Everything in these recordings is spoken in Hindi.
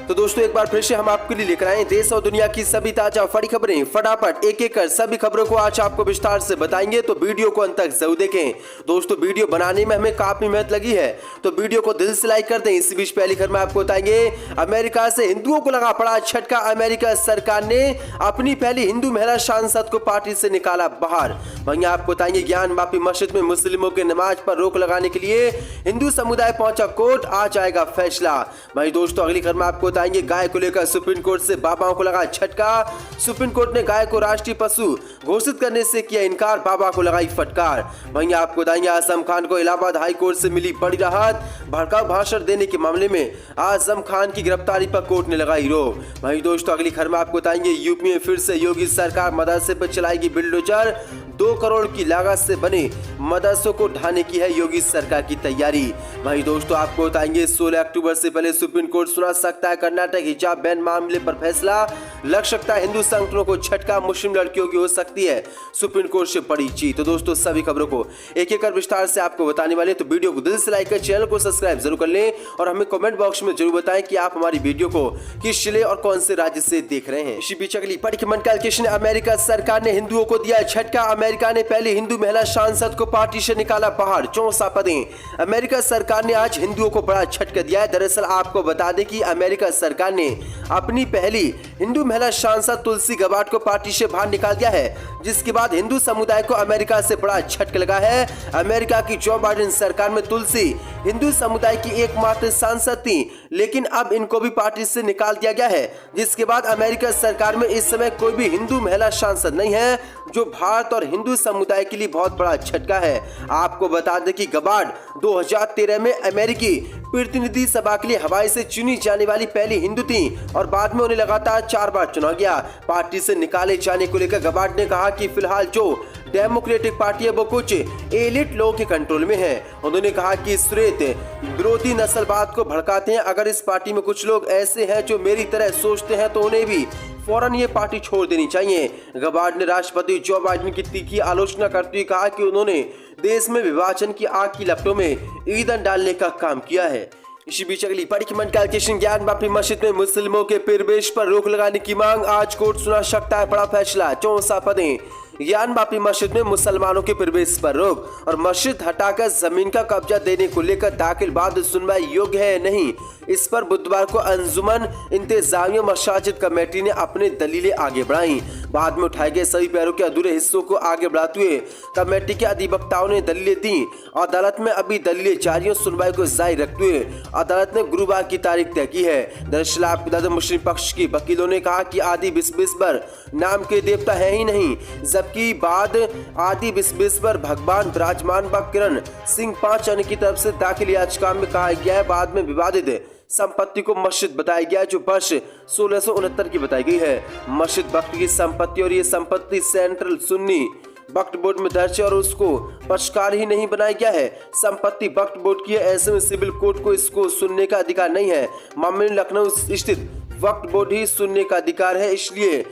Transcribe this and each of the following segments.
तो दोस्तों एक बार फिर से हम आपके लिए लेकर आए देश और दुनिया की सभी ताजा बड़ी खबरें। फटाफट एक एक कर सभी खबरों को आज आपको विस्तार से बताएंगे, तो वीडियो को अंत तक जरूर देखें। दोस्तों वीडियो बनाने में हमें काफी मेहनत लगी है, तो वीडियो को दिल से लाइक कर दें। इसी बीच पहली खबर में आपको बताएंगे अमेरिका से हिंदुओं को लगा बड़ा झटका। अमेरिका सरकार ने अपनी पहली हिंदू महिला सांसद को पार्टी से निकाला बाहर। वहीं आपको बताएंगे ज्ञान वापी मस्जिद में मुस्लिमों के नमाज पर रोक लगाने के लिए हिंदू समुदाय पहुंचा कोर्ट, आज आएगा फैसला। वहीं दोस्तों अगली खबर में आपको बताएंगे गाय को लेकर सुप्रीम कोर्ट से बाबाओं को लगा झटका। सुप्रीम कोर्ट ने गाय को राष्ट्रीय पशु घोषित करने से किया इनकार, बाबा को लगाई फटकार। वहीं आपको बताएंगे आजम खान को इलाहाबाद हाई कोर्ट से मिली बड़ी राहत। भड़काऊ भाषण देने के मामले में आजम खान की गिरफ्तारी पर कोर्ट ने लगाई रोक। वहीं दोस्तों अगली खबर में आपको बताएंगे यूपी में फिर से योगी सरकार मदरसे पर चलाएगी बुलडोजर। 2 करोड़ की लागत से बने मदरसों को ढाने की है योगी सरकार की तैयारी। वहीं दोस्तों आपको बताएंगे 16 अक्टूबर से पहले सुप्रीम कोर्ट सुना सकता है कर्नाटक हिजाब बैन मामले पर फैसला। लग सकता है हिंदू संगठनों को झटका, मुस्लिम लड़कियों की हो सकती है सुप्रीम कोर्ट से बड़ी जीत। तो दोस्तों सभी खबरों को एक एक कर विस्तार से आपको बताने वाले, तो वीडियो को दिल से लाइक कर चैनल को सब्सक्राइब जरूर कर लें और हमें कमेंट बॉक्स में जरूर बताएं कि आप हमारी वीडियो को किस जिले और कौन से राज्य से देख रहे हैं। इसी बीच अगली बड़ी खबर कैलकुलेशन, अमेरिका सरकार ने हिंदुओं को दिया झटका। अमेरिका ने पहली हिंदू महिला सांसद को पार्टी से निकाला बाहर, 64 पदें। अमेरिका सरकार ने आज हिंदुओं को बड़ा झटका दिया है। दरअसल आपको बता दें कि अमेरिका सरकार ने अपनी पहली हिंदू महिला सांसद तुलसी गबार्ड को पार्टी से बाहर निकाल दिया है, जिसके बाद हिंदू समुदाय को अमेरिका से बड़ा झटका लगा है। अमेरिका की जो बाइडेन सरकार में तुलसी हिंदू समुदाय की एकमात्र सांसद थी, लेकिन अब इनको भी पार्टी से निकाल दिया गया है, जिसके बाद अमेरिका सरकार में इस समय कोई भी हिंदू महिला सांसद नहीं है, जो भारत और हिंदू समुदाय के लिए बहुत बड़ा झटका है। आपको बता दें कि गबार्ड 2013 में अमेरिकी प्रतिनिधि सभा के लिए हवाई से चुनी जाने वाली पहली हिंदू थी और बाद में उन्हें लगातार 4 बार चुना गया। पार्टी से निकाले जाने को लेकर गबार्ड ने कहा कि फिलहाल जो डेमोक्रेटिक पार्टी है वो कुछ एलिट लोगों के कंट्रोल में है। उन्होंने कहा कि श्वेत विरोधी नस्लवाद को भड़काते हैं। अगर इस पार्टी में कुछ लोग ऐसे हैं जो मेरी तरह सोचते हैं तो उन्हें भी फौरन ये पार्टी छोड़ देनी चाहिए। गबार्ड ने राष्ट्रपति जो बाइडेन की तीखी आलोचना करते हुए कहा कि उन्होंने देश में विभाजन की आग की लपटों में ईंधन डालने का काम किया है। इसी बीच अगली बड़ी खबर कैलकुलेशन, ज्ञान वापी मस्जिद में मुस्लिमों के प्रवेश पर रोक लगाने की मांग, आज कोर्ट सुना सकता है बड़ा फैसला। 64 पदें। ज्ञान वापी मस्जिद में मुसलमानों के प्रवेश पर रोक और मस्जिद हटाकर जमीन का कब्जा देने को लेकर दाखिल वाद सुनवाई योग्य है या नहीं, इस पर बुधवार को अंजुमन इंतजामिया मसाजिद कमेटी ने अपने दलीलें आगे बढ़ाई। बाद में उठाए गए सभी पैरों के अधूरे हिस्सों को आगे बढ़ाते हुए कमेटी के अधिवक्ताओं ने दलीलें दी। अदालत में अभी दलीलें जारी और सुनवाई को जारी रखते हुए अदालत ने गुरुवार की तारीख तय की है। दरअसल आपको बता दें मुस्लिम पक्ष की वकीलों ने कहा कि आदि बिस्बिस्बर नाम के देवता है ही नहीं, जबकि बाद आदि बिस्बिस्बर भगवान विराजमान व किरण सिंह 5 अन्य की तरफ से दाखिल याचिका में कहा गया है। बाद में विवादित संपत्ति को मस्जिद बताया गया जो वर्ष 1669 की बताई गई है। मस्जिद वक्फ की संपत्ति और ये संपत्ति सेंट्रल सुन्नी वक्फ बोर्ड में दर्ज है और उसको पक्षकार ही नहीं बनाया गया है। संपत्ति वक्फ बोर्ड की है, ऐसे में सिविल कोर्ट को इसको सुनने का अधिकार नहीं है। मामले में लखनऊ स्थित वक्फ बोर्ड ही सुनने का अधिकार है, इसलिए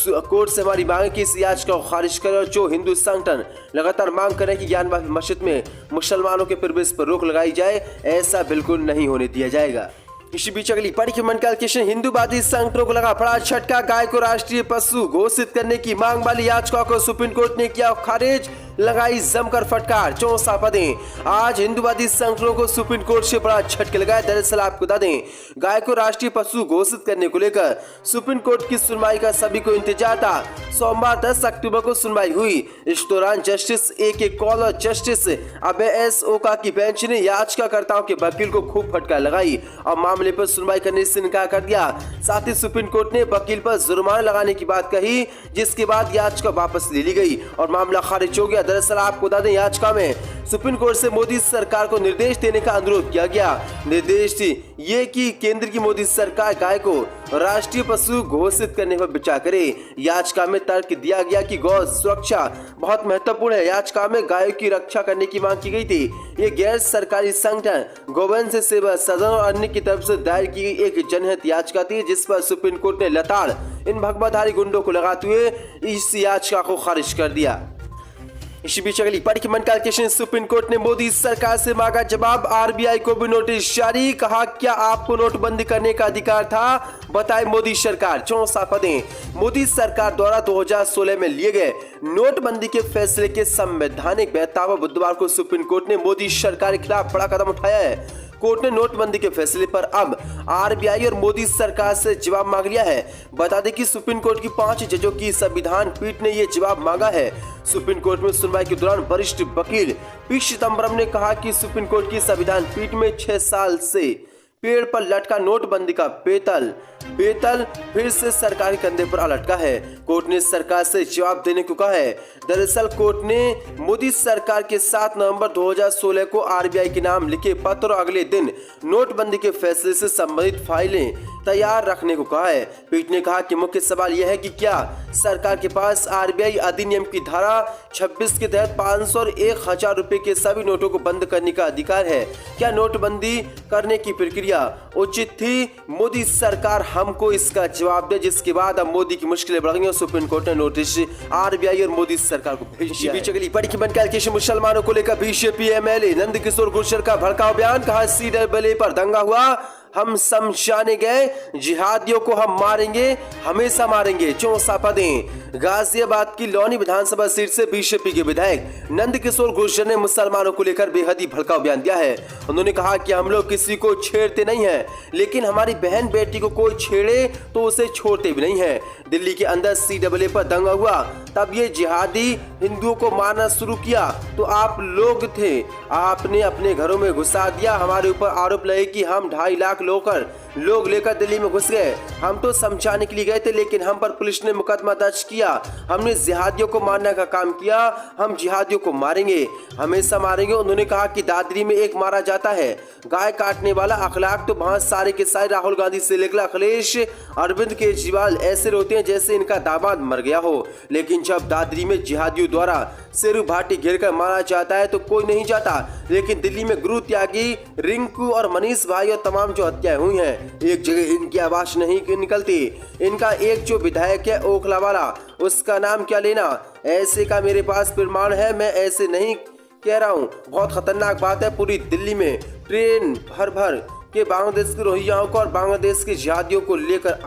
कोर्ट से हमारी मांग है कि इस याचिका को खारिज करे और जो हिंदू संगठन लगातार मांग करें कि ज्ञान वापी मस्जिद में मुसलमानों के प्रवेश पर रोक लगाई जाए, ऐसा बिल्कुल नहीं होने दिया जाएगा। इसी बीच अगली बड़ी खबर कैलकुलेशन, हिंदूवादी संगठनों को लगा बड़ा झटका। गाय को राष्ट्रीय पशु घोषित करने की मांग वाली याचिका को सुप्रीम कोर्ट ने किया खारिज, लगाई जमकर फटकार। 64 पदें। आज हिंदूवादी संगठनों को सुप्रीम कोर्ट से बड़ा झटका लगा। दरअसल आपको बता दें गाय को राष्ट्रीय पशु घोषित करने को लेकर सुप्रीम कोर्ट की सुनवाई का सभी को इंतजार था। सोमवार 10 अक्टूबर को सुनवाई हुई। इस दौरान जस्टिस A.K. कौल और जस्टिस अभय S. ओका की बेंच ने याचिकाकर्ताओं के वकील को खूब फटकार लगाई और मामले पर सुनवाई करने से इनकार कर दिया। साथ ही सुप्रीम कोर्ट ने वकील पर जुर्माना लगाने की बात कही, जिसके बाद याचिका वापस ले ली गई और मामला खारिज हो गया। दरअसल आपको बता दें याचिका में सुप्रीम कोर्ट से मोदी सरकार को निर्देश देने का अनुरोध किया गया। निर्देश ये कि केंद्र की मोदी सरकार गाय को राष्ट्रीय पशु घोषित करने पर विचार करे। याचिका में तर्क दिया गया कि गौ सुरक्षा बहुत महत्वपूर्ण है। याचिका में गायों की रक्षा करने की मांग की गई थी। ये गैर सरकारी संगठन गोवंश सेवा सदन और अन्य की तरफ से दायर की गई एक जनहित याचिका थी, जिस पर सुप्रीम कोर्ट ने लगातार इन भगवाधारी गुंडों को लगाते हुए इस याचिका को खारिज कर दिया। इसी बीच अगली बड़ी खबर का क्वेश्चन, सुप्रीम कोर्ट ने मोदी सरकार से मांगा जवाब, आरबीआई को भी नोटिस जारी, कहा क्या आपको नोटबंदी करने का अधिकार था, बताए मोदी सरकार। 64 पदें। मोदी सरकार द्वारा 2016 में लिए गए नोटबंदी के फैसले के संवैधानिक महत्व पर बुधवार को सुप्रीम कोर्ट ने मोदी सरकार के खिलाफ बड़ा कदम उठाया है। कोर्ट ने नोटबंदी के फैसले पर अब आरबीआई और मोदी सरकार से जवाब मांग लिया है। बता दें कि सुप्रीम कोर्ट की 5 जजों की संविधान पीठ ने यह जवाब मांगा है। सुप्रीम कोर्ट में सुनवाई के दौरान वरिष्ठ वकील पी चिदम्बरम ने कहा कि सुप्रीम कोर्ट की संविधान पीठ में 6 साल से पेड़ पर लटका नोटबंदी का बेतल फिर से सरकार के कंधे पर आ लटका है। कोर्ट ने सरकार से जवाब देने को कहा है। दरअसल कोर्ट ने मोदी सरकार के 7 नवंबर 2016 को आरबीआई के नाम लिखे पत्र और अगले दिन नोटबंदी के फैसले से संबंधित फाइलें तैयार रखने को कहा है। पीठ ने कहा कि मुख्य सवाल यह है कि क्या सरकार के पास आरबीआई अधिनियम की धारा 26 के तहत 500 और 1000 रुपए के सभी नोटों को बंद करने का अधिकार है। क्या नोटबंदी करने की प्रक्रिया उचित थी? मोदी सरकार हमको इसका जवाब दे, जिसके बाद अब मोदी की मुश्किलें बढ़ गई और सुप्रीम कोर्ट ने नोटिस आरबीआई और मोदी सरकार को भेज दिया है। अगली बड़ी खबर का क्वेश्चन, मुसलमानों को लेकर बीजेपी एमएलए नंदकिशोर गुर्जर का भड़काऊ बयान, कहा सीडब्ल्यूए पर दंगा हुआ, हम समझाने गए, जिहादियों को हम मारेंगे, हमेशा मारेंगे। 64 पदें। गाजियाबाद की लौनी विधानसभा सीट से बीजेपी के विधायक नंदकिशोर गुर्जर ने मुसलमानों को लेकर बेहद ही भड़काऊ बयान दिया है। उन्होंने कहा कि हम लोग किसी को छेड़ते नहीं हैं, लेकिन हमारी बहन बेटी को कोई छेड़े तो उसे छोड़ते भी नहीं है। दिल्ली के अंदर सीडब्ल्यूए पर दंगा हुआ, तब ये जिहादी हिंदुओं को मारना शुरू किया तो आप लोग थे, आपने अपने घरों में घुसा दिया। हमारे ऊपर आरोप लगे कि हम 2.5 लाख लोग लेकर दिल्ली में घुस गए। हम तो समझाने के लिए गए थे, लेकिन हम पर पुलिस ने मुकदमा दर्ज किया। हमने जिहादियों को मारने का काम किया, हम जिहादियों को मारेंगे, हमेशा मारेंगे। उन्होंने कहा कि दादरी में एक मारा जाता है गाय काटने वाला, अखलाक तो वहां सारे के सारे राहुल गांधी से लेकर अखिलेश अरविंद केजरीवाल ऐसे रोते हैं जैसे इनका दामाद मर गया हो। लेकिन जब दादरी में जिहादियों द्वारा शेरू भाटी घेरकर मारा जाता है तो कोई नहीं जाता। लेकिन दिल्ली में गुरु त्यागी, रिंकू और मनीष भाई और तमाम जो हत्याएं हुई हैं, एक जगह इनकी आवाज नहीं निकलती। इनका एक जो विधायक है ओखला वाला, उसका नाम क्या लेना, ऐसे का मेरे पास प्रमाण है, मैं ऐसे नहीं कह रहा हूँ। बहुत खतरनाक बात है, पूरी दिल्ली में ट्रेन भर के बांग्लादेश के रोहिंग्याओं को और बांग्लादेश के जिहादियों को लेकर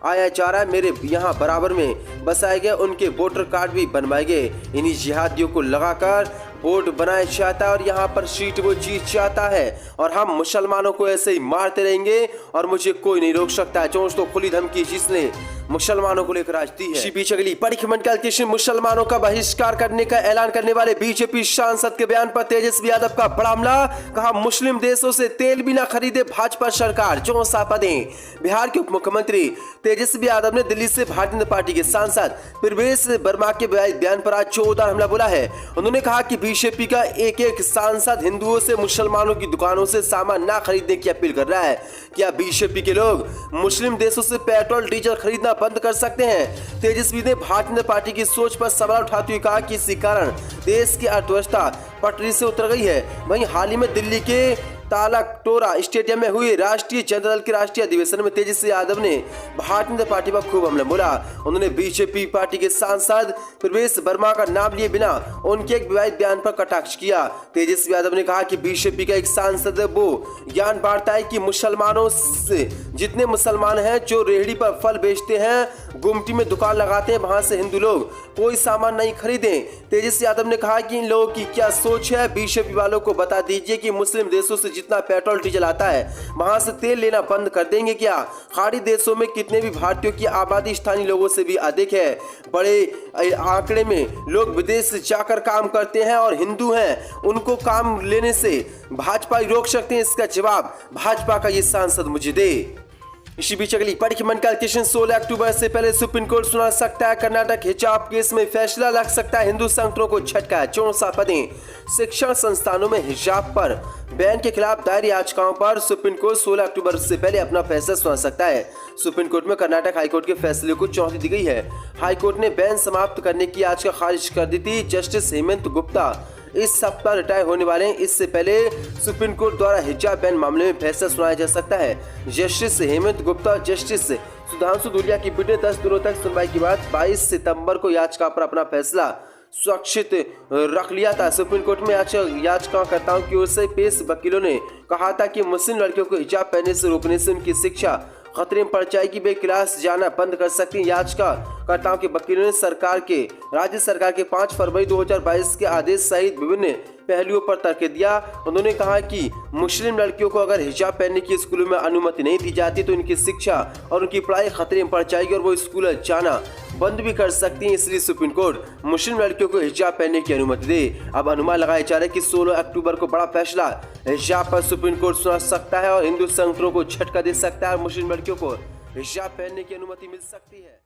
आया जा रहा है। मेरे यहाँ बराबर में बसाए गए उनके वोटर कार्ड भी बनवाए गए। इन्हीं जिहादियों को लगाकर वोट बनाया जाता है और यहाँ पर सीट वो जीत जाता है, और हम मुसलमानों को ऐसे ही मारते रहेंगे और मुझे कोई नहीं रोक सकता है। दोस्तों खुली धमकी जिसने मुसलमानों को लेकर आज दी है। इसी बीच अगली बड़ी खबर का क्वेश्चन, मुसलमानों का बहिष्कार करने का ऐलान करने वाले बीजेपी सांसद के बयान पर तेजस्वी यादव का बड़ा हमला, कहा मुस्लिम देशों से तेल भी न खरीदे भाजपा सरकार। 64 पदें। बिहार के उप मुख्यमंत्री तेजस्वी यादव ने दिल्ली से भारतीय जनता पार्टी के सांसद प्रवेश वर्मा के बयान पर आज जोरदार हमला बोला है। उन्होंने कहा कि बीजेपी का एक सांसद हिंदुओं से मुसलमानों की दुकानों से सामान न खरीदने की अपील कर रहा है। क्या बीजेपी के लोग मुस्लिम देशों से पेट्रोल डीजल खरीदना बंद कर सकते हैं? तेजस्वी ने भारतीय जनता पार्टी की सोच पर सवाल उठाते हुए कहा कि इसी कारण देश की अर्थव्यवस्था पटरी से उतर गई है। वहीं हाल ही में दिल्ली के तालकटोरा स्टेडियम में हुए राष्ट्रीय जनता दल के राष्ट्रीय अधिवेशन में तेजस्वी यादव ने भारतीय जनता पार्टी पर खूब हमला बोला। उन्होंने बीजेपी पार्टी के सांसद प्रवेश वर्मा का नाम लिए बिना उनके एक विवादित बयान पर कटाक्ष किया। तेजस्वी यादव ने कहा कि बीजेपी का एक सांसद वो ज्ञान बांटता है कि मुसलमानों से जितने मुसलमान हैं जो रेहड़ी पर फल बेचते हैं, गुमटी में दुकान लगाते हैं, वहां से हिंदू लोग कोई सामान नहीं खरीदें। तेजस्वी यादव ने कहा कि इन लोगों की क्या सोच है, बीजेपी वालों को बता दीजिए कि मुस्लिम देशों से जितना पेट्रोल डीजल आता है वहां से तेल लेना बंद कर देंगे क्या? खाड़ी देशों में कितने भी भारतीयों की आबादी स्थानीय लोगों से भी अधिक है। बड़े आंकड़े में लोग विदेश जाकर काम करते हैं और हिंदू हैं, उनको काम लेने से भाजपा रोक सकते हैं? इसका जवाब भाजपा का ये सांसद मुझे दे। इसी बीच अगली बड़ी खबर का क्वेश्चन, 16 अक्टूबर से पहले सुप्रीम कोर्ट सुना सकता है कर्नाटक हिजाब केस में फैसला, लग सकता है हिंदू संगठनों को झटका। 64 पदें। शिक्षण संस्थानों में हिजाब पर बैन के खिलाफ दायर याचिकाओं पर सुप्रीम कोर्ट 16 अक्टूबर से पहले अपना फैसला सुना सकता है। सुप्रीम कोर्ट में कर्नाटक हाईकोर्ट के फैसले को चुनौती दी गई है। हाईकोर्ट ने बैन समाप्त करने की याचिका खारिज कर दी थी। जस्टिस हेमंत गुप्ता इस सप्ताह रिटायर होने वाले हैं। इससे पहले सुप्रीम कोर्ट द्वारा हिजाब बैन मामले में फैसला सुनाया जा सकता है। जस्टिस हेमंत गुप्ता और जस्टिस सुधांशु धूलिया की पीठ ने 10 दिनों तक सुनवाई के बाद 22 सितंबर को याचिका पर अपना फैसला सुरक्षित रख लिया था। सुप्रीम कोर्ट में याचिकाकर्ताओं की ओर से पेश वकीलों ने कहा था कि मुस्लिम लड़कियों को हिजाब पहनने से रोकने से उनकी शिक्षा खतरे में पड़ जाएगी, वे क्लास जाना बंद कर सकती हैं। याचिकाकर्ताओं के वकीलों ने राज्य सरकार के 5 फरवरी 2022 के आदेश सहित विभिन्न पहलुओं पर तर्क दिया। उन्होंने कहा कि मुस्लिम लड़कियों को अगर हिजाब पहनने की स्कूलों में अनुमति नहीं दी जाती तो उनकी शिक्षा और उनकी पढ़ाई खतरे में पड़ जाएगी और वो स्कूल जाना बंद भी कर सकती हैं। इसलिए सुप्रीम कोर्ट मुस्लिम लड़कियों को हिजाब पहनने की अनुमति दे। अब अनुमान लगाया जा रहा है कि 16 अक्टूबर को बड़ा फैसला हिजाब पर सुप्रीम कोर्ट सुना सकता है और हिंदू संगठनों को झटका दे सकता है और मुस्लिम लड़कियों को हिजाब पहनने की अनुमति मिल सकती है।